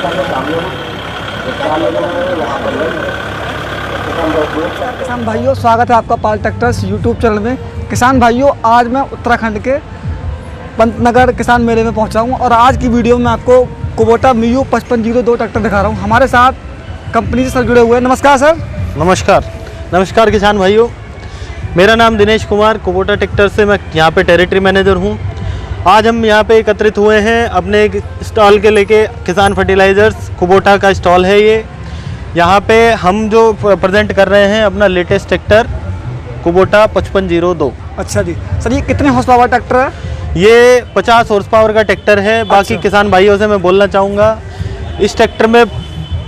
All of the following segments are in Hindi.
किसान भाइयों, स्वागत है आपका पाल ट्रैक्टर्स यूट्यूब चैनल में। किसान भाइयों, आज मैं उत्तराखंड के पंतनगर किसान मेले में पहुंचा हूं और आज की वीडियो में आपको कुबोटा मियू 5502 ट्रैक्टर दिखा रहा हूं। हमारे साथ कंपनी से सर जुड़े हुए हैं। नमस्कार सर। नमस्कार किसान भाइयों, मेरा नाम दिनेश कुमार, कुबोटा ट्रैक्टर से मैं यहाँ पे टेरिटरी मैनेजर हूँ। आज हम यहाँ पे एकत्रित हुए हैं अपने एक स्टॉल के लेके। किसान फर्टिलाइज़र्स कुबोटा का स्टॉल है ये। यहाँ पे हम जो प्रेजेंट कर रहे हैं अपना लेटेस्ट ट्रैक्टर कुबोटा 5502। अच्छा जी सर, ये कितने हॉर्स पावर ट्रैक्टर है? ये 50 हॉर्स पावर का ट्रैक्टर है। बाकी किसान भाइयों से मैं बोलना चाहूँगा, इस ट्रैक्टर में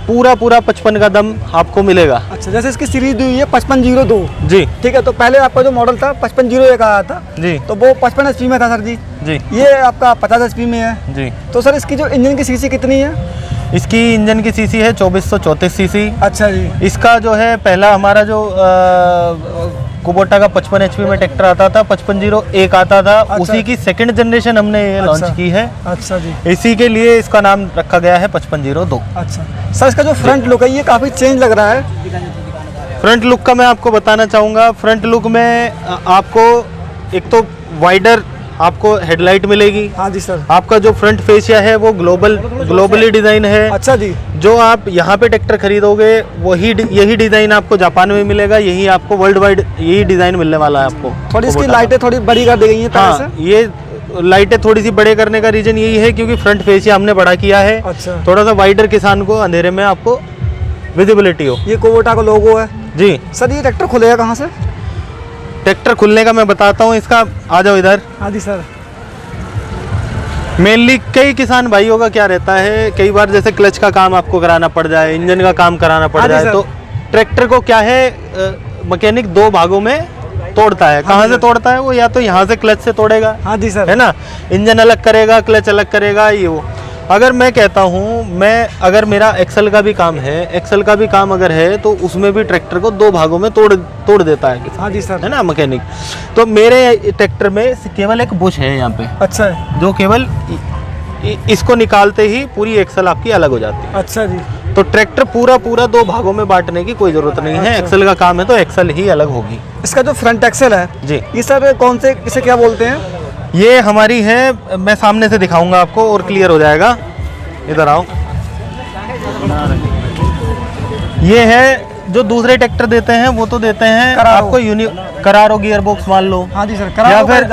पूरा 55 का दम आपको मिलेगा। अच्छा, जैसे इसकी सीरीज दी हुई है 5502 जी, ठीक है। तो पहले आपका जो मॉडल था 5501 आया था जी, तो वो 55 HP में था सर जी। जी, ये आपका 50 HP में है जी। तो सर इसकी जो इंजन की सीसी कितनी है? इसकी इंजन की सीसी है 2434 सीसी। अच्छा जी। इसका जो है पहला हमारा जो कुबोटा का 55 HP में ट्रैक्टर आता था, 5501 आता था। अच्छा। उसी की सेकंड जनरेशन हमने ये लॉन्च की है। अच्छा जी। इसी के लिए इसका नाम रखा गया है 5502। अच्छा सर, इसका जो फ्रंट लुक है ये काफ़ी चेंज लग रहा है। फ्रंट लुक का मैं आपको बताना चाहूँगा। फ्रंट लुक में आपको एक तो वाइडर आपको हेडलाइट मिलेगी। हाँ जी सर। आपका जो फ्रंट फेसिया है वो ग्लोबली डिज़ाइन है। अच्छा जी। जो आप यहाँ पे ट्रैक्टर खरीदोगे यही डिज़ाइन आपको जापान में मिलेगा। यही आपको वर्ल्ड वाइड यही डिज़ाइन मिलने वाला है आपको। थोड़ी इसकी लाइटें थोड़ी बड़ी कर दी गई हैं पहले हाँ, से। ये लाइटें थोड़ी सी बड़े करने का रीज़न यही है क्योंकि फ्रंट फेसिया हमने बड़ा किया है। अच्छा। थोड़ा सा वाइडर किसान को अंधेरे में आपको विजिबिलिटी हो। ये कुबोटा का लोगो है जी सर। ये ट्रैक्टर खुलेगा कहाँ से? ट्रैक्टर खुलने का मैं बताता हूँ इसका। आ जाओ इधर। हाँ जी सर। मेनली कई किसान भाइयों का क्या रहता है, कई बार जैसे क्लच का काम आपको कराना पड़ जाए, इंजन का काम कराना पड़ जाए, तो ट्रैक्टर को क्या है मैकेनिक दो भागों में तोड़ता है। कहाँ से तोड़ता है वो? या तो यहाँ से क्लच से तोड़ेगा, हाँ जी सर, है ना, इंजन अलग करेगा, क्लच अलग करेगा, ये वो। अगर मैं कहता हूँ अगर मेरा एक्सल का भी काम है, एक्सल का भी काम अगर है तो उसमें भी ट्रैक्टर को दो भागों में तोड़ देता है, हाँ जी सर, है ना मैकेनिक। तो मेरे ट्रैक्टर में केवल एक बुश है यहाँ पे। अच्छा है। जो केवल इसको निकालते ही पूरी एक्सल आपकी अलग हो जाती है। अच्छा जी। तो ट्रैक्टर पूरा दो भागों में बांटने की कोई जरूरत नहीं है। एक्सल का काम है तो एक्सल ही अलग होगी। इसका जो फ्रंट एक्सल है जी, ये सर कौन से, इसे क्या बोलते हैं? ये हमारी है, मैं सामने से दिखाऊंगा आपको और क्लियर हो जाएगा। इधर आओ। ये है जो दूसरे ट्रैक्टर देते हैं वो तो देते हैं आपको करारो गियर बॉक्स मान लो, हाँ जी सर, या फिर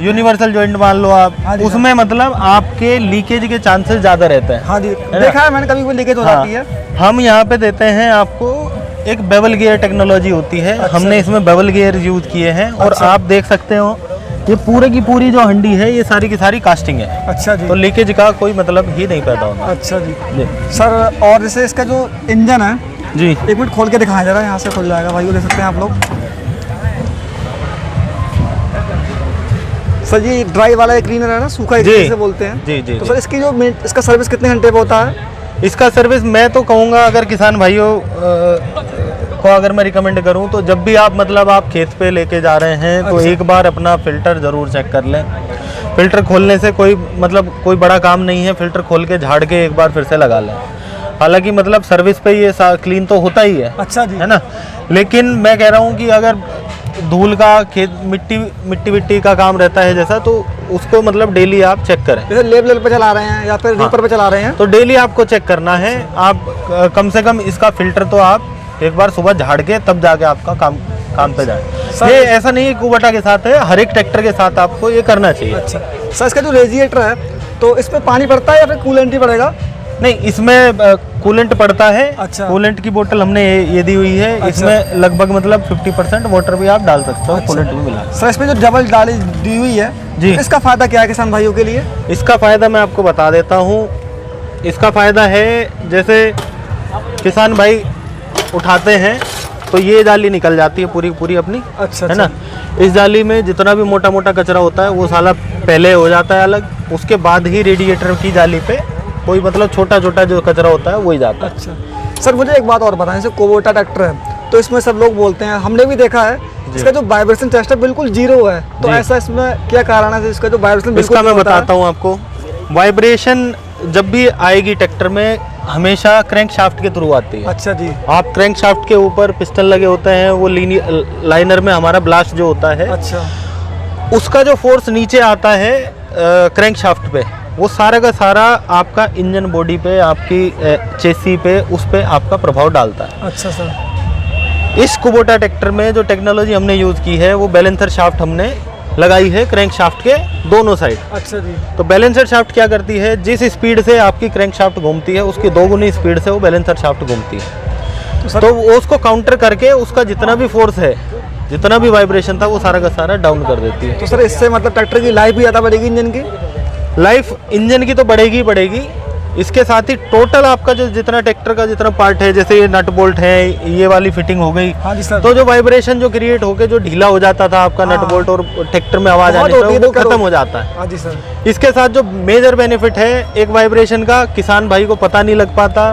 यूनिवर्सल जॉइंट मान लो आप। हाँ उसमें मतलब आपके लीकेज के चांसेस ज्यादा रहते हैं। हाँ जी, देखा है मैंने, कभी कोई लीकेज हो जाती है। हम यहाँ पे देते हैं आपको एक बेवल गियर टेक्नोलॉजी होती है। अच्छा। हमने इसमें बेवल गियर यूज किए हैं और अच्छा। आप देख सकते हो ये पूरे की पूरी जो हंडी है ये सारी की सारी कास्टिंग है। अच्छा जी। तो लीकेज का कोई मतलब ही नहीं पैदा होगा। अच्छा जी। जी सर, और जैसे इसका जो इंजन है, जी, एक मिनट खोल के दिखाया जा रहा है, यहाँ से खुल जाएगा भाई, वो देख सकते हैं आप लोग। सर ये ड्राई वाला क्लीनर है ना, सूखा जिसे बोलते हैं। जी जी। तो सर इसकी जो इसका सर्विस कितने घंटे पे होता है? इसका सर्विस मैं तो कहूँगा, अगर किसान भाइयों को अगर मैं रिकमेंड करूँ तो जब भी आप मतलब आप खेत पे लेके जा रहे हैं तो एक बार अपना फ़िल्टर ज़रूर चेक कर लें। फ़िल्टर खोलने से कोई बड़ा काम नहीं है। फ़िल्टर खोल के झाड़ के एक बार फिर से लगा लें। हालांकि मतलब सर्विस पे ये क्लीन तो होता ही है। अच्छा जी। है ना, लेकिन मैं कह रहा हूँ कि अगर धूल का खेत मिट्टी का काम रहता है जैसा, तो उसको मतलब डेली आप चेक करें। जैसे लेवल पे चला रहे हैं या फिर रीपर पे चला रहे हैं तो डेली आपको चेक करना है। आप कम से कम इसका फिल्टर तो आप एक बार सुबह झाड़ के तब जाके आपका काम पे जाए। ये ऐसा नहीं है कुबोटा के साथ है, हर एक ट्रैक्टर के साथ आपको ये करना चाहिए। अच्छा सर, इसका जो रेडिएटर है तो इसमें पानी पड़ता है या फिर कूलेंट ही पड़ेगा? नहीं, इसमें कूलेंट पड़ता है। अच्छा। कूलेंट की बोतल हमने ये दी हुई है। अच्छा। इसमें लगभग मतलब 50% वाटर भी आप डाल सकते हो। अच्छा। कूलेंट भी मिला। सर इसमें जो डबल डाली दी हुई है जी, इसका फायदा क्या है किसान भाइयों के लिए? इसका फायदा मैं आपको बता देता हूँ। इसका फायदा है, जैसे किसान भाई उठाते हैं तो ये जाली निकल जाती है पूरी अपनी। अच्छा। है ना, इस जाली में जितना भी मोटा कचरा होता है वो साला पहले हो जाता है अलग। उसके बाद ही रेडिएटर की जाली पे कोई मतलब छोटा जो कचरा होता है वही जाता है। अच्छा सर, मुझे एक बात और बताएं, जैसे कुबोटा ट्रैक्टर है तो इसमें सब लोग बोलते हैं, हमने भी देखा है, इसका जो वाइब्रेशन टेस्ट है बिल्कुल जीरो है। तो ऐसा इसमें क्या कारण है इसका जो वाइब्रेशन? इसका मैं बताता हूँ आपको। वाइब्रेशन जब भी आएगी ट्रैक्टर में, हमेशा क्रैंक शाफ्ट के थ्रू आती है। अच्छा जी। आप क्रैंक शाफ्ट के ऊपर पिस्टन लगे होते हैं, वो लाइनर में हमारा ब्लास्ट जो होता है, अच्छा, उसका जो फोर्स नीचे आता है क्रैंक शाफ्ट पे, वो सारा का सारा आपका इंजन बॉडी पे, आपकी चेसी पे, उस पे आपका प्रभाव डालता है। अच्छा सर। इस कुबोटा ट्रैक्टर में जो टेक्नोलॉजी हमने यूज़ की है वो बैलेंसर शाफ्ट हमने लगाई है क्रैंक शाफ्ट के दोनों साइड। अच्छा जी। तो बैलेंसर शाफ्ट क्या करती है, जिस स्पीड से आपकी क्रैंक शाफ्ट घूमती है उसकी 2 गुनी स्पीड से वो बैलेंसर शाफ्ट घूमती है। तो वो उसको काउंटर करके उसका जितना भी फोर्स है, जितना भी वाइब्रेशन था, वो सारा का सारा डाउन कर देती है। तो सर इससे मतलब ट्रैक्टर की लाइफ भी ज़्यादा बढ़ेगी, इंजन की लाइफ इंजन की तो बढ़ेगी ही बढ़ेगी, इसके साथ ही टोटल आपका जो जितना ट्रैक्टर का जितना पार्ट है, जैसे ये नट बोल्ट है, ये वाली फिटिंग हो गई, हाँ जी सर। तो जो वाइब्रेशन जो क्रिएट होके जो ढीला हो जाता था आपका नट बोल्ट और ट्रैक्टर में आवाज आने से, वो खत्म हो जाता है। हाँ जी सर। इसके साथ जो मेजर बेनिफिट है एक वाइब्रेशन का, किसान भाई को पता नहीं लग पाता।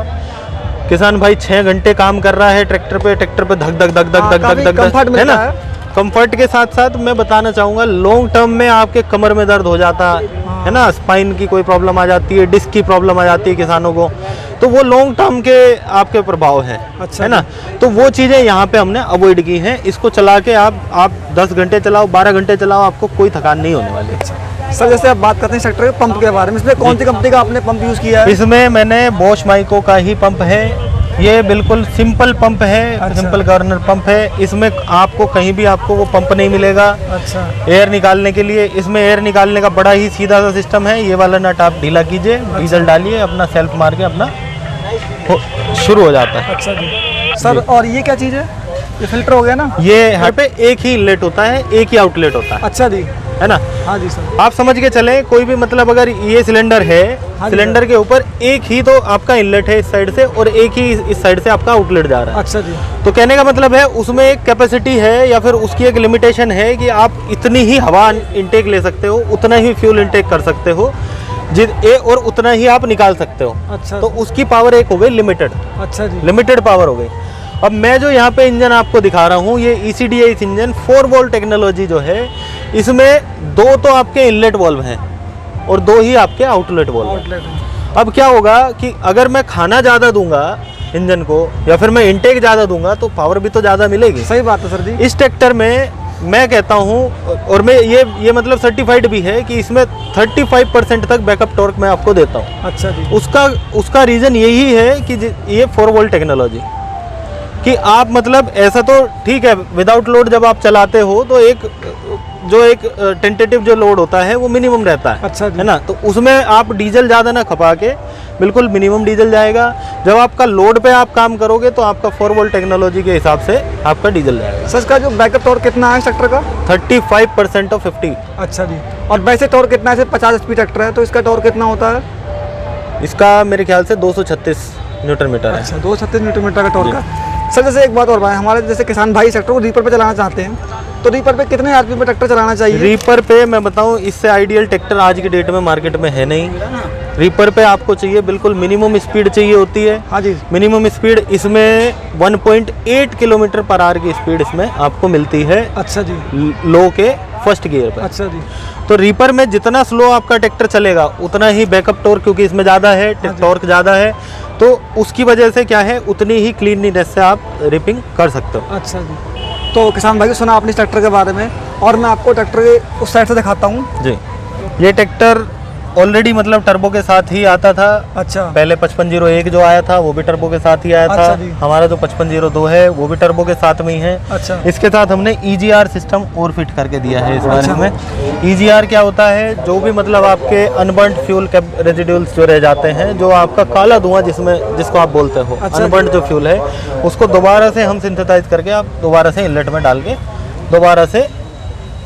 किसान भाई 6 घंटे काम कर रहा है ट्रैक्टर पे धक धक धक धक धक धक धक धक, है ना। कंफर्ट के साथ साथ मैं बताना चाहूँगा, लॉन्ग टर्म में आपके कमर में दर्द हो जाता है ना, स्पाइन की कोई प्रॉब्लम आ जाती है, डिस्क की प्रॉब्लम आ जाती है किसानों को, तो वो लॉन्ग टर्म के आपके प्रभाव है, अच्छा है ना। तो वो चीज़ें यहाँ पे हमने अवॉइड की हैं। इसको चला के आप 10 घंटे चलाओ, 12 घंटे चलाओ, आपको कोई थकान नहीं होने वाली। सर जैसे आप बात करते हैं ट्रैक्टर के पंप के बारे में, इसमें कौन सी कंपनी का आपने पंप यूज़ किया है? इसमें मैंने बॉश माइको का ही पंप है, ये बिल्कुल सिंपल पंप है। अच्छा। सिंपल गवर्नर पंप है। इसमें आपको कहीं भी आपको वो पंप नहीं मिलेगा। अच्छा। एयर निकालने के लिए इसमें एयर निकालने का बड़ा ही सीधा सा सिस्टम है। ये वाला नट आप ढीला कीजिए, डीजल डालिए, अपना सेल्फ मार के अपना शुरू हो जाता है। अच्छा जी। सर और ये क्या चीज़ है? ये फिल्टर हो गया ना? ये यहाँ पे एक ही इनलेट होता है, एक ही आउटलेट होता है। अच्छा जी, है ना। हाँ जी सर। आप समझ के चलें, कोई भी मतलब अगर ये सिलेंडर है, हाँ सिलेंडर के ऊपर एक ही तो आपका इनलेट है इस साइड से, और एक ही इस साइड से आपका आउटलेट जा रहा है। अच्छा जी। तो कहने का मतलब है उसमें एक कैपेसिटी है या फिर उसकी एक लिमिटेशन है कि आप इतनी ही हवा इंटेक ले सकते हो, उतना ही फ्यूल इंटेक कर सकते हो और उतना ही आप निकाल सकते हो। अच्छा। तो उसकी पावर एक हो गई लिमिटेड। अच्छा जी। लिमिटेड पावर हो गई। अब मैं जो यहाँ पे इंजन आपको दिखा रहा हूँ, ये ECDI इंजन 4 वोल्ट टेक्नोलॉजी जो है, इसमें 2 तो आपके इनलेट वॉल्व हैं और 2 ही आपके आउटलेट वॉल्व हैं। अब क्या होगा कि अगर मैं खाना ज़्यादा दूंगा इंजन को या फिर मैं इंटेक ज़्यादा दूंगा तो पावर भी तो ज़्यादा मिलेगी। सही बात है सर जी। इस ट्रैक्टर में मैं कहता हूँ, और मैं ये मतलब सर्टिफाइड भी है कि इसमें 35% तक बैकअप टॉर्क मैं आपको देता हूँ। अच्छा जी। उसका रीज़न यही है कि ये 4 वोल्ट टेक्नोलॉजी कि आप मतलब ऐसा तो ठीक है, विदाउट लोड जब आप चलाते हो तो एक टेंटेटिव जो लोड होता है वो मिनिमम रहता है। अच्छा जी। है ना। तो उसमें आप डीजल ज़्यादा ना खपा के बिल्कुल मिनिमम डीजल जाएगा। जब आपका लोड पे आप काम करोगे तो आपका 4 वोल्ट टेक्नोलॉजी के हिसाब से आपका डीजल जाएगा। सर इसका जो बैकअप टॉर्क कितना है ट्रैक्टर का? 35% ऑफ 50। अच्छा जी। और वैसे टॉर्क कितना है? 50 HP ट्रैक्टर है तो इसका टॉर्क कितना होता है? इसका मेरे ख्याल से 236 न्यूटन मीटर है। अच्छा, 236 न्यूटन मीटर का टॉर्क है। सर जैसे एक बात और भाई, हमारे जैसे किसान भाई ट्रैक्टर को रीपर पे चलाना चाहते हैं, तो रीपर पे कितने RPM पे ट्रैक्टर चलाना चाहिए? रीपर पे मैं बताऊं, इससे आइडियल ट्रैक्टर आज की डेट में मार्केट में है नहीं। रीपर पे आपको चाहिए बिल्कुल मिनिमम स्पीड चाहिए होती है। हाँ जी। मिनिमम स्पीड इसमें 1.8 किलोमीटर पर आवर की स्पीड इसमें आपको मिलती है। अच्छा जी। लो के फर्स्ट गियर पे। अच्छा जी। तो रीपर में जितना स्लो आपका ट्रैक्टर चलेगा उतना ही बैकअप टॉर्क, क्योंकि इसमें ज़्यादा है, टॉर्क ज़्यादा है, तो उसकी वजह से क्या है, उतनी ही क्लीनलीनेस से आप रिपिंग कर सकते हो। अच्छा जी। तो किसान भाई सुना आपने इस ट्रैक्टर के बारे में, और मैं आपको ट्रैक्टर के उस साइड से दिखाता हूँ। जी, ये ट्रैक्टर ऑलरेडी मतलब टर्बो के साथ ही आता था। अच्छा। पहले 5501 जो आया था वो भी टर्बो के साथ ही आया अच्छा था। जी। हमारा जो 5502 है वो भी टर्बो के साथ में ही है। अच्छा। इसके साथ हमने EGR सिस्टम और फिट करके दिया है इस बारे अच्छा। में। EGR क्या होता है, जो भी मतलब आपके अनबर्न्ड फ्यूल रेजिड्यूल्स जो रह जाते हैं, जो आपका काला धुआं जिसको आप बोलते हो, अच्छा। अनबर्न्ड जो फ्यूल है, उसको दोबारा से हम सिंथेसाइज करके आप दोबारा से इनलेट में डाल के दोबारा से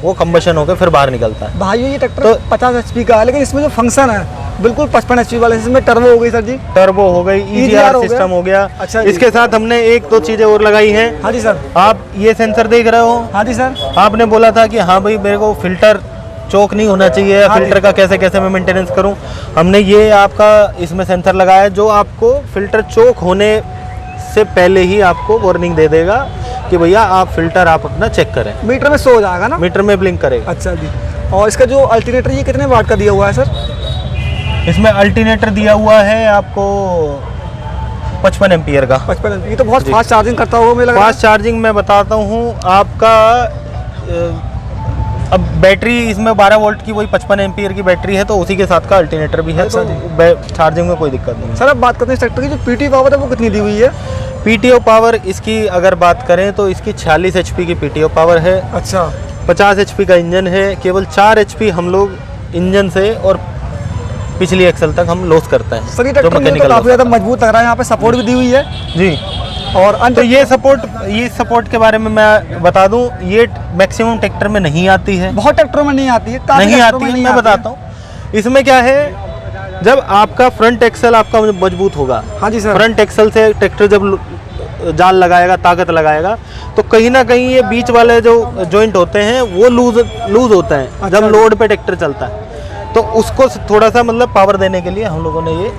वो कंबशन होकर फिर बाहर निकलता है। भाई ये ट्रैक्टर 50 HP का है, लेकिन इसमें जो फंक्शन है बिल्कुल 55 HP वाले, इसमें टर्बो हो गई सर जी। टर्बो हो गई, EGR सिस्टम हो गया। अच्छा। इसके साथ हमने 1-2 चीजें और लगाई हैं। हाँ जी सर। आप ये सेंसर देख रहे हो। हाँ जी सर। आपने बोला था कि हाँ भाई मेरे को फिल्टर चोक नहीं होना चाहिए, हाँ फिल्टर का कैसे मैं मेंटेनेंस करूं। हमने ये आपका इसमें सेंसर लगाया जो आपको फिल्टर चोक होने से पहले ही आपको वार्निंग दे देगा कि भैया आप फिल्टर आप अपना चेक करें। मीटर में शो हो जाएगा ना? मीटर में ब्लिंक करेगा। अच्छा जी। और इसका जो अल्टरनेटर ये कितने वाट का दिया हुआ है सर? इसमें अल्टरनेटर दिया हुआ है आपको 55 एम्पियर का। 55 ये तो बहुत जी। फास्ट चार्जिंग करता होगा मुझे लग रहा है। फास्ट चार्जिंग मैं बताता हूँ आपका। अब बैटरी इसमें 12 वोल्ट की वही 55 एम्पियर की बैटरी है, तो उसी के साथ का अल्टरनेटर भी है, अच्छा तो चार्जिंग में कोई दिक्कत नहीं है। सर अब बात करते हैं इस ट्रैक्टर की जो पीटी पावर है वो कितनी दी हुई है? पीटीओ पावर इसकी अगर बात करें तो इसकी 46 एचपी की पीटीओ पावर है। अच्छा 50 एचपी का इंजन है। केवल 4 एचपी हम लोग इंजन से और पिछली एक्सल तक हम लॉस करते हैं। सर ये ट्रैक्टर मुझे तो काफ़ी ज़्यादा मजबूत लग रहा है, यहाँ पे सपोर्ट भी दी हुई है जी। और तो ये सपोर्ट के बारे में मैं बता दूं, ये मैक्सिमम ट्रैक्टर में नहीं आती है, बहुत ट्रैक्टरों में नहीं आती है, काफी नहीं ट्रैक्टरों आती में है। नहीं मैं आती बताता हूँ इसमें क्या है। जब आपका फ्रंट एक्सल आपका मजबूत होगा, हाँ जी सर। फ्रंट एक्सल से ट्रैक्टर जब जाल लगाएगा, ताकत लगाएगा, तो कहीं ना कहीं ये बीच वाले जो जॉइंट होते हैं वो लूज होते हैं। अच्छा। जब लोड पे ट्रैक्टर चलता है तो उसको थोड़ा सा मतलब पावर देने के लिए हम लोगों ने ये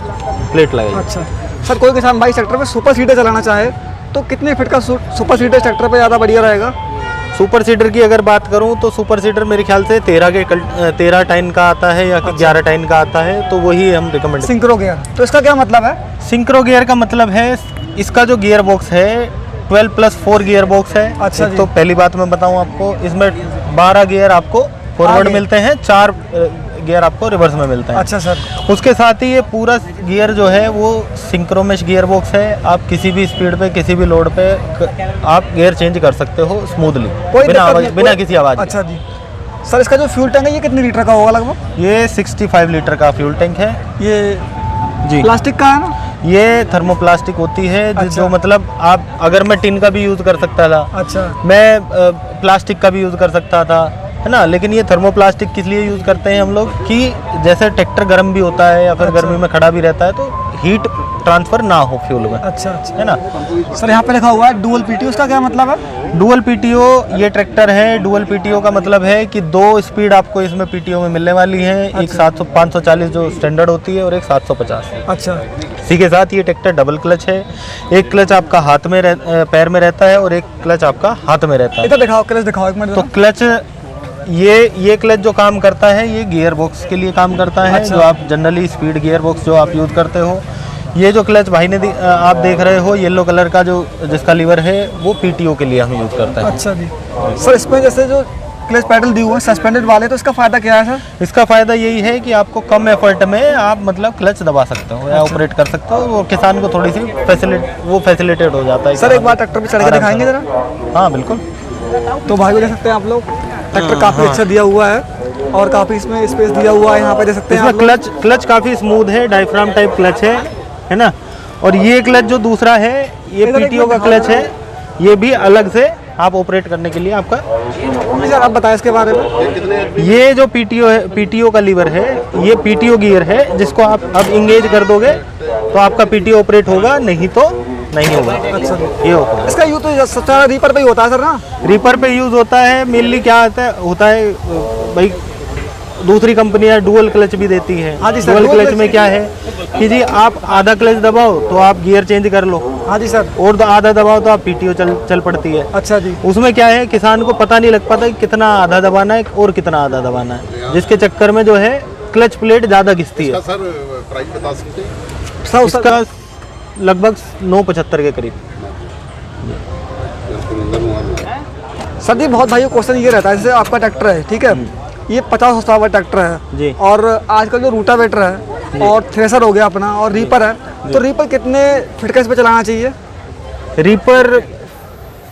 प्लेट लगाई। अच्छा सर, कोई किसान भाई ट्रैक्टर पे सुपर सीडर चलाना चाहे तो कितने फीट का सुपर सीडर ट्रैक्टर पे ज़्यादा बढ़िया रहेगा? सुपर सीडर की अगर बात करूं तो सुपर सीडर मेरे ख्याल से 13 टाइन का आता है या 11 टाइन का आता है, तो वही हम रिकमेंड। सिंक्रो गियर, तो इसका क्या मतलब है? सिंक्रो गियर का मतलब है इसका जो गियर बॉक्स है 12+4 गियर बॉक्स है। अच्छा जी। तो पहली बात मैं बताऊं आपको, इसमें 12 गियर आपको फॉरवर्ड आगे। मिलते हैं, 4 गियर आपको रिवर्स में मिलते हैं। अच्छा सर। उसके साथ ही ये पूरा गियर जो है वो सिंक्रोमेश गियर बॉक्स है। आप किसी भी स्पीड पे किसी भी लोड पे आप गियर चेंज कर सकते हो स्मूथली, बिना किसी आवाज़। अच्छा जी। सर इसका जो फ्यूल टैंक है ये कितने लीटर का होगा लगभग? ये 65 लीटर का फ्यूल टैंक है। ये जी प्लास्टिक का है ना? ये थर्मोप्लास्टिक होती है। अच्छा। जो मतलब आप अगर मैं टिन का भी यूज़ कर सकता था, अच्छा मैं प्लास्टिक का भी यूज़ कर सकता था, है ना। लेकिन ये थर्मोप्लास्टिक किस लिए यूज़ करते हैं हम लोग कि जैसे ट्रैक्टर गर्म भी होता है या फिर अच्छा। गर्मी में खड़ा भी रहता है तो हीट ट्रांसफ़र ना हो फ्यूल में, अच्छा अच्छा है ना। सर यहाँ पे लिखा हुआ है डुअल पीटीओ, उसका क्या मतलब है? डुअल पीटीओ ये ट्रैक्टर है। डुअल पीटीओ का मतलब है कि 2 स्पीड आपको इसमें पीटीओ में मिलने वाली है। एक 540 जो स्टैंडर्ड होती है और एक 750। अच्छा इसी के साथ ये ट्रैक्टर डबल क्लच है। एक क्लच आपका हाथ में पैर में रहता है और एक क्लच आपका हाथ में रहता है। इधर दिखाओ, क्लच दिखाओ एक मिनट। तो क्लच ये क्लच जो काम करता है ये गियर बॉक्स के लिए काम करता है। अच्छा। जो आप जनरली स्पीड गियर बॉक्स जो आप यूज़ करते हो, ये जो क्लच भाई ने आप देख रहे हो येलो कलर का जो जिसका लीवर है वो पीटीओ के लिए हम यूज़ करते हैं। अच्छा जी। सर इसमें जैसे जो क्लच पैडल दिए हुए हैं सस्पेंडेड वाले, तो इसका फ़ायदा क्या है सर? इसका फ़ायदा यही है कि आपको कम एफर्ट में आप मतलब क्लच दबा सकते हो या ऑपरेट कर सकते हो। वो किसान को थोड़ी सी फैसिलिटेट हो जाता है। सर एक बार ट्रैक्टर पे चढ़ के दिखाएंगे जरा? हाँ बिल्कुल। तो भाई को देख सकते हैं आप लोग, ट्रैक्टर काफ़ी अच्छा दिया हुआ है और काफ़ी इसमें स्पेस दिया हुआ है। यहाँ पे देख सकते हैं इसमें आप लोग। क्लच काफ़ी स्मूथ है, डायफ्राम टाइप क्लच है ना। और ये क्लच जो दूसरा है ये इधर एक पीटीओ का मिनट क्लच है, ये भी अलग से आप ऑपरेट करने के लिए आपका। सर आप बताएं इसके बारे में। ये जो पीटीओ है, पीटीओ का लीवर है, ये पीटीओ गियर है जिसको आप अब इंगेज कर दोगे तो आपका पीटीओ ऑपरेट होगा, नहीं तो नहीं होगा। अच्छा ये होगा। इसका यूज तो सच्चा रीपर पे ही होता है सर ना? रीपर पे यूज़ होता है मेनली। क्या होता है भाई, दूसरी कंपनियां डुअल क्लच भी देती है। हाँ जी sir, dual dual clutch clutch में क्या है कि जी आप आधा क्लच दबाओ तो आप गियर चेंज कर लो, हाँ जी सर। और तो आधा दबाओ तो आप पीटीओ चल पड़ती है। अच्छा जी। उसमें क्या है किसान को पता नहीं लग पाता कि कितना आधा दबाना है और कितना आधा दबाना है, जिसके चक्कर में जो है क्लच प्लेट ज़्यादा घिसती है। सर प्राइस बता सकते हैं? सर इसका लगभग 975 के करीब। सर जी बहुत भाई क्वेश्चन ये रहता है, जैसे आपका ट्रैक्टर है ठीक है, ये 50 हॉर्स पावर ट्रैक्टर है जी। और आजकल जो रूटावेटर है और थ्रेसर हो गया अपना और रीपर है, तो रीपर कितने फीट का इस पे चलाना चाहिए? रीपर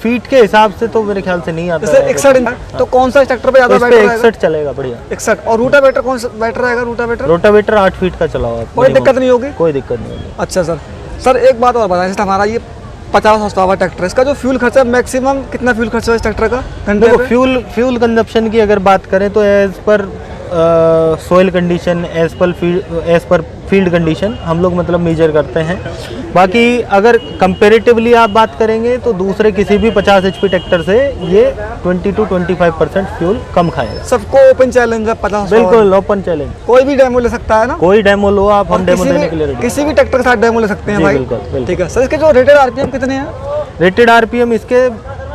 फीट के हिसाब से तो मेरे ख्याल से नहीं आता जैसे है। 61 इंच, तो कौन सा इस ट्रैक्टर पे ज़्यादा इस पे बेटर रहेगा? 61 चलेगा बढ़िया। 61। और रूटावेटर कौन सा बेटर रहेगा? रूटावेटर रोटावेटर 8 फीट का चलाओ आप, कोई दिक्कत नहीं होगी? कोई दिक्कत नहीं होगी। अच्छा सर। सर एक बात और बताएं, जैसे हमारा ये 50 हॉर्स पावर ट्रैक्टर है, इसका जो फ्यूल खर्चा मैक्सिमम कितना फ्यूल खर्चा है इस ट्रैक्टर का घंटे देखो पे? फ्यूल कंजप्शन की अगर बात करें तो as per soil condition, as per field condition हम लोग मतलब मेजर करते हैं। बाकी अगर कंपेरेटिवली आप बात करेंगे तो दूसरे किसी भी 50 HP ट्रैक्टर से ये 20 to 25% फ्यूल कम खाएगा। सबको ओपन चैलेंज है 50 हॉर्स बिल्कुल ओपन चैलेंज, कोई भी डेमो ले सकता है ना? कोई डेमो लो आप, हम और डेमो देने के लिए रेडी। किसी भी ट्रैक्टर के साथ डेमो ले सकते हैं जी, भाई। बिल्कुल, बिल्कुल। ठीक है सर। इसके जो रेटेड आरपीएम कितने हैं? रेटेड आरपीएम इसके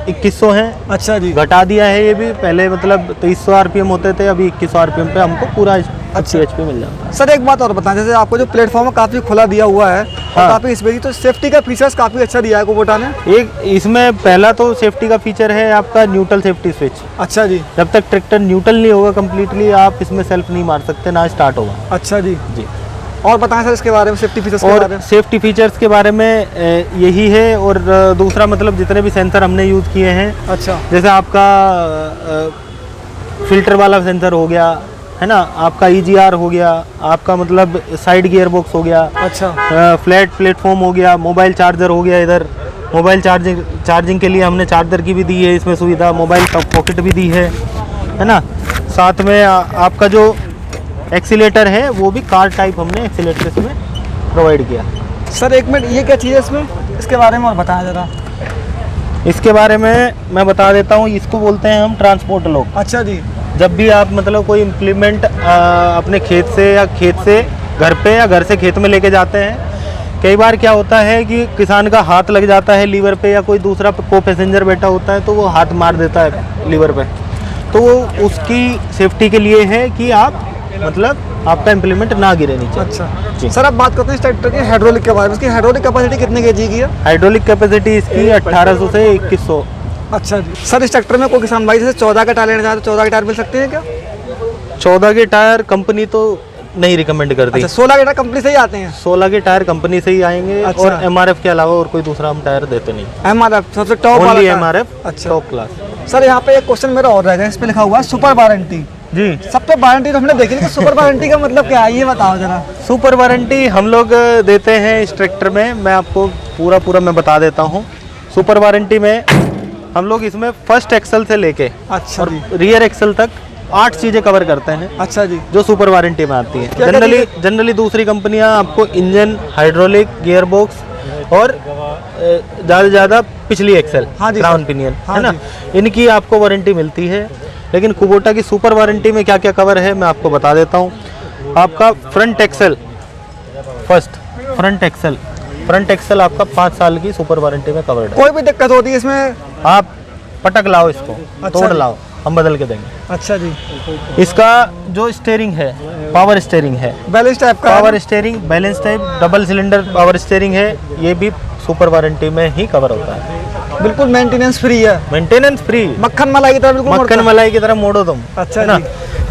2100 हैं। अच्छा जी। घटा दिया है ये भी, पहले मतलब 2300 आरपीएम होते थे, अभी 2100 आरपीएम पे हमको पूरा अच्छा HP मिल जाता है। सर एक बात और बताएं, जैसे आपको जो प्लेटफॉर्म है काफ़ी खुला दिया हुआ है और हाँ। काफ़ी स्पेस, तो सेफ्टी का फीचर्स काफ़ी अच्छा दिया है कुबोटा ने। एक इसमें पहला तो सेफ्टी का फीचर है आपका न्यूट्रल सेफ्टी स्विच। अच्छा जी। जब तक ट्रैक्टर न्यूट्रल नहीं होगा कम्प्लीटली, आप इसमें सेल्फ नहीं मार सकते, ना स्टार्ट होगा। अच्छा जी। जी। और बताएं सर इसके बारे में, सेफ्टी फीचर्स के बारे और में। सेफ्टी फीचर्स के बारे में यही है। और दूसरा मतलब जितने भी सेंसर हमने यूज़ किए हैं, अच्छा। जैसे आपका फिल्टर वाला सेंसर हो गया है ना, आपका EGR हो गया, आपका मतलब साइड गियर बॉक्स हो गया, अच्छा। फ्लैट प्लेटफॉर्म हो गया, मोबाइल चार्जर हो गया, इधर मोबाइल चार्जिंग के लिए हमने चार्जर की भी दी है इसमें सुविधा, मोबाइल का पॉकेट भी दी है ना। साथ में आपका जो एक्सीलेटर है वो भी कार टाइप हमने एक्सीलेटर इसमें प्रोवाइड किया। सर एक मिनट, ये क्या चीज़ है इसमें, इसके बारे में और बताएं ज़रा। इसके बारे में मैं बता देता हूँ, इसको बोलते हैं हम ट्रांसपोर्ट लॉक। अच्छा जी। जब भी आप मतलब कोई इम्प्लीमेंट अपने खेत से या खेत से घर पे या घर से खेत में लेके जाते हैं, कई बार क्या होता है कि किसान का हाथ लग जाता है लीवर पे, या कोई दूसरा को पैसेंजर बैठा होता है तो वो हाथ मार देता है लीवर पे, तो वो उसकी सेफ्टी के लिए है कि आप मतलब आपका इम्प्लीमेंट ना गिरे नीचे। अच्छा जी। सर अब बात करते हैं इस ट्रैक्टर के हाइड्रोलिक के बारे में। इसकी हाइड्रोलिक कैपेसिटी कितने केजी की है? हाइड्रोलिक कैपेसिटी इसकी 1800 से 2100। अच्छा जी। सर इस ट्रैक्टर में कोई किसान भाई जैसे 14 का टायर लेना चाहे तो 14 के टायर मिल सकते हैं क्या? 14 के टायर कंपनी तो नहीं रिकमेंड करती। अच्छा, 16 के टायर कंपनी से ही आते हैं? 16 के टायर कंपनी से ही आएंगे। अच्छा। और MRF के अलावा और कोई दूसरा हम टायर देते नहीं। MRF सबसे टॉप वाला ओनली टायर। MRF अच्छा। Top class. सर यहाँ पे एक क्वेश्चन मेरा और रह गया, इस पे लिखा हुआ है सुपर वारंटी। जी। सब पे वारंटी तो हमने देखी नहीं, तो सुपर वारंटी का मतलब क्या है ये बताओ जरा। सुपर वारंटी हम लोग देते हैं इस ट्रैक्टर में, मैं आपको पूरा मैं बता देता हूँ। सुपर वारंटी में हम लोग इसमें फर्स्ट एक्सल से लेके अच्छा और जी। रियर एक्सल तक 8 चीज़ें कवर करते हैं अच्छा जी। जो सुपर वारंटी में आती क्या हैं। जनरली दूसरी कंपनियां आपको इंजन, हाइड्रोलिक, गियर बॉक्स और ज़्यादा से ज़्यादा पिछली एक्सल, हाँ जी क्राउन सर। पिनियन, हाँ है ना, जी। इनकी आपको वारंटी मिलती है। लेकिन कुबोटा की सुपर वारंटी में क्या क्या कवर है मैं आपको बता देता हूँ। आपका फ्रंट एक्सल, फ्रंट एक्सल आपका 5 साल की सुपर वारंटी में कवर्ड है। कोई भी दिक्कत होती है इसमें? आप पटक लाओ इसको, अच्छा तोड़ जी। लाओ, हम बदल के देंगे। अच्छा जी। इसका जो स्टीयरिंग है पावर स्टीयरिंग है, बैलेंस टाइप का power steering balance type double cylinder power steering है, ये भी सुपर वारंटी में ही कवर होता है। बिल्कुल मेंटेनेंस फ्री है, मेंटेनेंस फ्री, मक्खन मलाई की तरह बिल्कुल मक्खन मोड़ता है। मलाई की तरह मोड़ो तुम। अच्छा है ना। जी।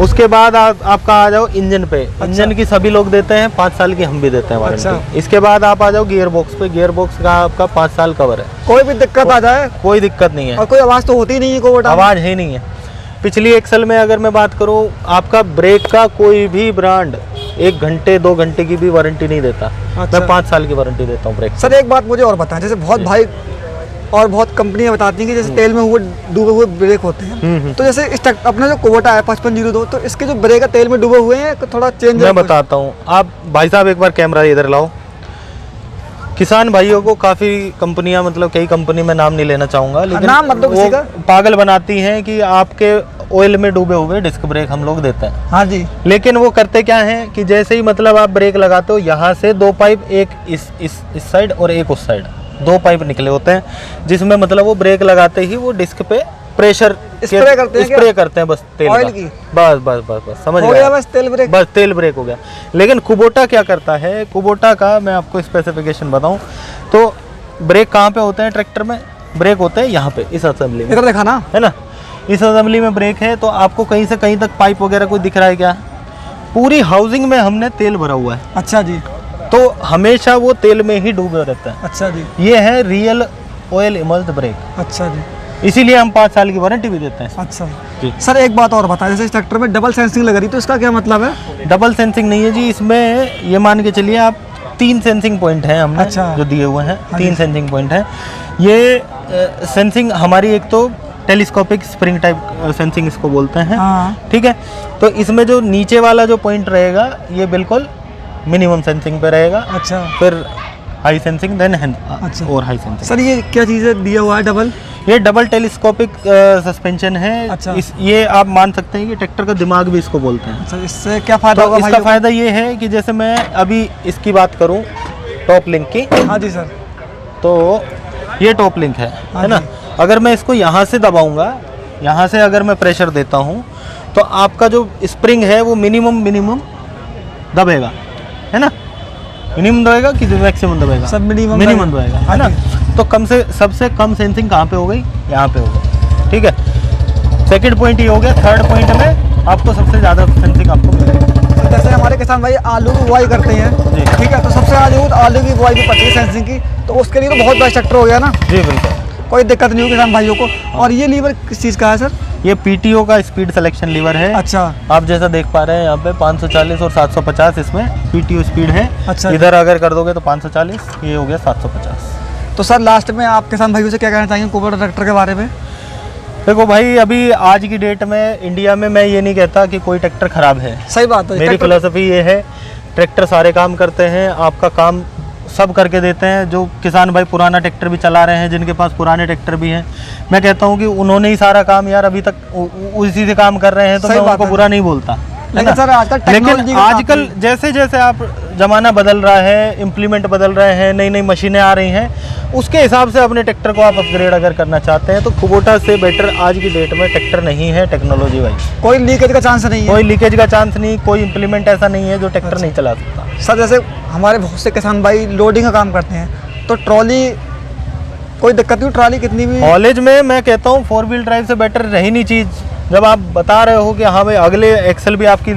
उसके बाद आपका आ जाओ इंजन पे। इंजन की सभी लोग देते हैं 5 साल की, हम भी देते हैं वारंटी। अच्छा। इसके बाद आप आ जाओ गियर बॉक्स पे। गियर बॉक्स का आपका 5 साल कवर है, कोई भी दिक्कत आ जाए कोई दिक्कत नहीं है, और कोई आवाज़ तो होती ही नहीं है कुबोटा में? आवाज़ है नहीं है। पिछली एक्सल में अगर मैं बात करूं, आपका ब्रेक का कोई भी ब्रांड 1 घंटे 2 घंटे की भी वारंटी नहीं देता। अच्छा। मैं 5 साल की वारंटी देता हूँ ब्रेक। सर एक बात मुझे और बताएं, जैसे बहुत भाई और बहुत कंपनियां बताती हैं कि जैसे तेल में हुए डूबे हुए ब्रेक होते हैं, तो जैसे इस अपना जो कुबोटा है 5502, तो इसके जो ब्रेक है तेल में डूबे हुए हैं, थोड़ा चेंज मैं बताता हूँ। आप भाई साहब एक बार कैमरा इधर लाओ। किसान भाइयों को काफ़ी कंपनियां, मतलब कई कंपनी में नाम नहीं लेना चाहूँगा, लेकिन नाम मत दो किसी वो का। पागल बनाती हैं कि आपके ऑयल में डूबे हुए डिस्क ब्रेक हम लोग देते हैं। हाँ जी। लेकिन वो करते क्या हैं कि जैसे ही मतलब आप ब्रेक लगाते हो, यहाँ से 2 पाइप, एक इस साइड और एक उस साइड, 2 पाइप निकले होते हैं, जिसमें मतलब वो ब्रेक लगाते ही वो डिस्क पे प्रेशर स्प्रे करते हैं क्या? स्प्रे करते हैं बस तेल ऑयल का। की? बस समझ हो गए गया आप? बस तेल ब्रेक। बस तेल ब्रेक हो गया। लेकिन कुबोटा क्या करता है, कुबोटा का मैं आपको स्पेसिफिकेशन बताऊं तो ब्रेक कहाँ पे होते हैं ट्रैक्टर में? ब्रेक होते हैं यहाँ पे, इस असेंबली में, इधर देखा ना, है ना। इस असेंबली में ब्रेक है। तो आपको कहीं से कहीं तक पाइप वगैरह कोई दिख रहा है क्या? पूरी हाउसिंग में हमने तेल भरा हुआ है, अच्छा जी। तो हमेशा वो तेल में ही डूबे रहता है। अच्छा जी। ये है रियल ऑयल इमल्स्ड ब्रेक, अच्छा जी। इसीलिए हम 5 साल की वारंटी भी देते हैं। अच्छा जी। सर एक बात और बताएं, जैसे इस ट्रैक्टर में डबल सेंसिंग लग रही, तो इसका क्या मतलब है? डबल सेंसिंग नहीं है जी, इसमें ये मान के चलिए आप 3 सेंसिंग पॉइंट हैं हमने अच्छा। जो दिए हुए हैं। हाँ 3 जी। सेंसिंग पॉइंट हैं। ये सेंसिंग हमारी एक तो टेलीस्कोपिक स्प्रिंग टाइप सेंसिंग इसको बोलते हैं। हाँ। ठीक है। तो इसमें जो नीचे वाला जो पॉइंट रहेगा ये बिल्कुल मिनिमम सेंसिंग पे रहेगा। अच्छा। फिर हाई सेंसिंग, देन अच्छा। और हाई सेंसिंग। सर ये क्या चीज़ है दिया हुआ है डबल? ये डबल टेलीस्कोपिक सस्पेंशन है। अच्छा। ये आप मान सकते हैं कि ट्रैक्टर का दिमाग भी इसको बोलते हैं। अच्छा, इससे क्या फ़ायदा तो होगा इसका भाइयों को? फ़ायदा ये है कि जैसे मैं अभी इसकी बात करूं टॉप लिंक की, हाँ जी सर। तो ये टॉप लिंक है हाँ ना। जी। अगर मैं इसको यहाँ से दबाऊंगा, यहाँ से अगर मैं प्रेशर देता हूँ तो आपका जो स्प्रिंग है वो मिनिमम दबेगा, है ना। मिनिमम दबेगा कि मैक्सिमम दबेगा? सब मिनिमम दबेगा, है ना। तो सबसे कम सेंसिंग कहाँ पे हो गई? यहाँ पे हो गई, ठीक है। सेकंड पॉइंट ये हो गया। थर्ड पॉइंट में आपको सबसे ज़्यादा सेंसिंग आपको मिलेगी। तो जैसे हमारे किसान भाई आलू की बुआई करते हैं, ठीक है, तो सबसे ज़्यादा जरूरत आलू की बुआई में पड़ती है सेंसिंग की, तो उसके लिए तो बहुत बेस्ट ट्रैक्टर हो गया ना। जी बिल्कुल, कोई दिक्कत नहीं होगी किसान भाइयों को। और ये लीवर किस चीज़ का है सर? ये PTO का स्पीड सिलेक्शन लीवर है। अच्छा, आप जैसा देख पा रहे हैं यहाँ पे 540 और 750 इसमें PTO स्पीड है। अच्छा, इधर अगर कर दोगे तो 540, ये हो गया 750। तो सर लास्ट में आप किसान भाइयों से क्या कहना चाहेंगे कुबोटा ट्रैक्टर के बारे में? देखो भाई, अभी आज की डेट में इंडिया में मैं ये नहीं कहता कि कोई ट्रैक्टर ख़राब है। सही बात है। मेरी फिलॉसफी ये है, ट्रैक्टर सारे काम करते हैं, आपका काम सब करके देते हैं। जो किसान भाई पुराना ट्रैक्टर भी चला रहे हैं, जिनके पास पुराने ट्रैक्टर भी हैं, मैं कहता हूँ कि उन्होंने ही सारा काम यार अभी तक उसी से काम कर रहे हैं, तो मैं उनको बुरा नहीं बोलता। लेकिन सर आजकल जैसे जैसे आप ज़माना बदल रहा है, इम्प्लीमेंट बदल रहे हैं, नई नई मशीनें आ रही हैं, उसके हिसाब से अपने ट्रैक्टर को आप अपग्रेड अगर करना चाहते हैं तो कुबोटा से बेटर आज की डेट में ट्रैक्टर नहीं है टेक्नोलॉजी वाइज। कोई लीकेज का चांस नहीं है? कोई लीकेज का चांस नहीं, कोई इम्प्लीमेंट ऐसा नहीं है जो ट्रैक्टर नहीं चला सकता। सर जैसे हमारे बहुत से किसान भाई लोडिंग का काम करते हैं, तो ट्रॉली कोई दिक्कत नहीं? ट्रॉली कितनी भी कॉलेज में मैं कहता हूँ 4 व्हील ड्राइव से बेटर रही नहीं चीज़। जब आप बता रहे हो कि हाँ भाई अगले एक्सल भी आपकी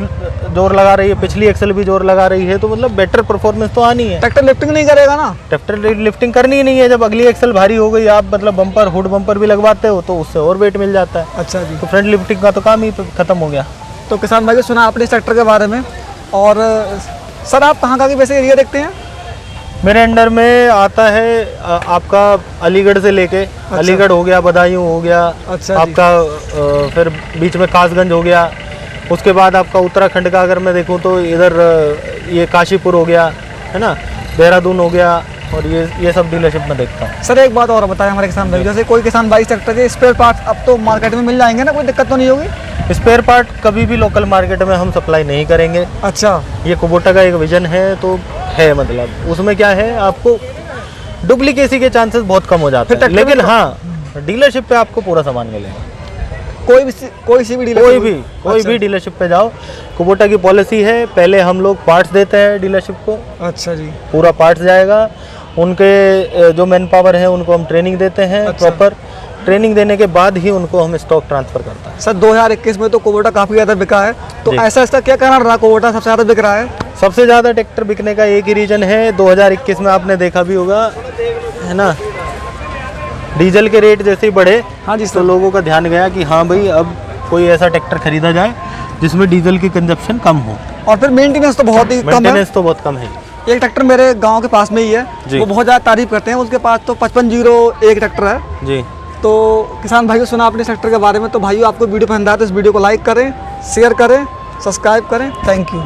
जोर लगा रही है, पिछली एक्सल भी जोर लगा रही है, तो मतलब बेटर परफॉर्मेंस तो आनी है। ट्रैक्टर लिफ्टिंग नहीं करेगा ना? ट्रैक्टर लिफ्टिंग करनी ही नहीं है। जब अगली एक्सल भारी हो गई, आप मतलब बम्पर हुड बम्पर भी लगवाते हो तो उससे और वेट मिल जाता है। अच्छा जी। तो फ्रंट लिफ्टिंग का तो काम ही खत्म हो गया। तो किसान भाई को सुना आपने इस ट्रैक्टर के बारे में। और सर आप कहाँ का वैसे एरिया देखते हैं? मेरे अंडर में आता है आपका अलीगढ़ से लेके, अलीगढ़ हो गया, बदायूं हो गया, अच्छा आपका फिर बीच में कासगंज हो गया, उसके बाद आपका उत्तराखंड का अगर मैं देखूं तो इधर ये काशीपुर हो गया, है ना, देहरादून हो गया, और ये सब डीलरशिप में देखता हूँ। सर एक बात और बताएं हमारे किसान भाई, जैसे कोई किसान भाई ट्रैक्टर के स्पेयर पार्ट्स अब तो मार्केट में मिल जाएंगे ना, कोई दिक्कत तो नहीं होगी? स्पेयर पार्ट कभी भी लोकल मार्केट में हम सप्लाई नहीं करेंगे। अच्छा, ये कुबोटा का एक विजन है, तो है मतलब उसमें क्या है, आपको डुप्लीकेसी के चांसेस बहुत कम हो जाते हैं, लेकिन हाँ डीलरशिप पे आपको पूरा सामान मिलेगा। कोई भी डीलरशिप पे जाओ, कुबोटा की पॉलिसी है, पहले हम लोग पार्ट्स देते हैं डीलरशिप को। अच्छा जी। पूरा पार्ट्स जाएगा, उनके जो मैन पावर है उनको हम ट्रेनिंग देते हैं। अच्छा। प्रॉपर ट्रेनिंग देने के बाद ही उनको हम स्टॉक ट्रांसफर करता है। सर 2021 में तो कुबोटा काफ़ी ज़्यादा बिका है, तो जी। ऐसा क्या कारण रहा कुबोटा सबसे ज़्यादा बिक रहा है? सबसे ज़्यादा ट्रैक्टर बिकने का एक ही रीज़न है, 2021 में आपने देखा भी होगा, है ना, डीजल के रेट जैसे ही बढ़े, हाँ जी तो लोगों का ध्यान गया कि हाँ भाई अब कोई ऐसा ट्रैक्टर खरीदा जाए जिसमें डीजल की कंजप्शन कम हो। और फिर मेंटेनेंस तो बहुत ही कम है। मेंटेनेंस तो बहुत कम है। एक ट्रैक्टर मेरे गांव के पास में ही है, जी। वो बहुत ज़्यादा तारीफ करते हैं, उसके पास तो 5501 ट्रैक्टर है जी। तो किसान भाइयों सुना अपने ट्रैक्टर के बारे में। तो भाइयों आपको वीडियो पसंद आया तो इस वीडियो को लाइक करें, शेयर करें, सब्सक्राइब करें। Thank you.